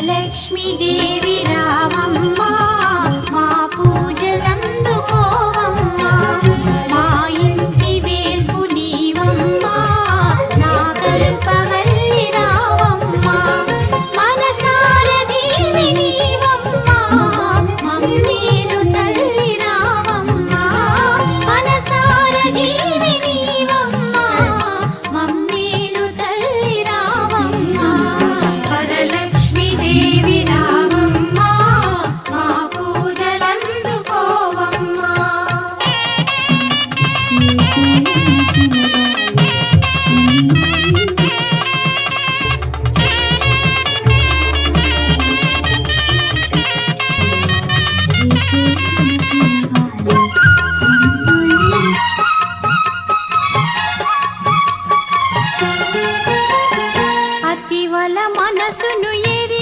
వరలక్ష్మి దేవి రావమ్మా మా పూజలందుకోవమ్మా మా ఇంటి వేల్పు నీవమ్మా నా కల్పవల్లి రావమ్మా మనసార దేవి నీవమ్మా మమ్మేలు తల్లి రావమ్మా మనసార దేవి నీవమ్మా మమ్మేలు తల్లి రావమ్మా వరలక్ష్మి దేవి రావమ్మా మా పూజలందుకోవమ్మా అతివల మనసును ఎరి